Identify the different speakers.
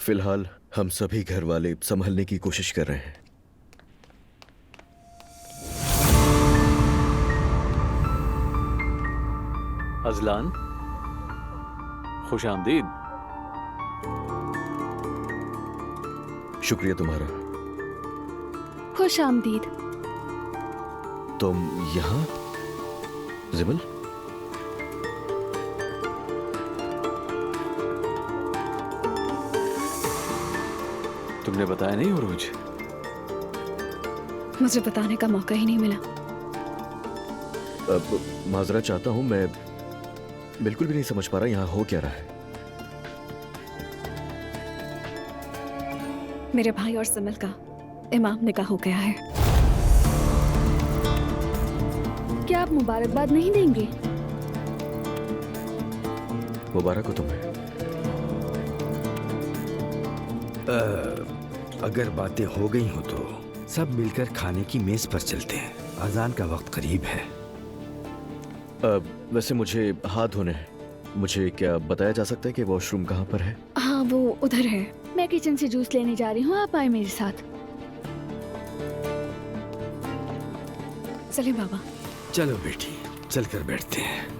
Speaker 1: फिलहाल हम सभी घर वाले संभलने की कोशिश कर रहे हैं।
Speaker 2: अजलान, खुश आमदीद।
Speaker 1: शुक्रिया तुम्हारा।
Speaker 3: खुश आमदीद।
Speaker 1: तुम यहाँ? जिमल,
Speaker 2: तुमने बताया नहीं उरूज?
Speaker 3: मुझे बताने का मौका ही नहीं मिला।
Speaker 1: अब माजरा चाहता हूँ, मैं बिल्कुल भी नहीं समझ पा रहा यहाँ हो क्या रहा है।
Speaker 3: मेरे भाई और सिमल का इमाम निकाह हो गया है। क्या आप मुबारकबाद नहीं देंगे?
Speaker 1: मुबारक हो तुम्हें।
Speaker 4: अगर बातें हो गई हो तो सब मिलकर खाने की मेज पर चलते हैं। अजान का वक्त करीब है।
Speaker 1: वैसे मुझे हाथ धोने हैं। मुझे क्या बताया जा सकता है कि वॉशरूम कहाँ पर है?
Speaker 3: हाँ, वो उधर है। मैं किचन से जूस लेने जा रही हूँ, आप आए मेरे साथ। चलिए बाबा।
Speaker 4: चलो बेटी, चलकर बैठते हैं।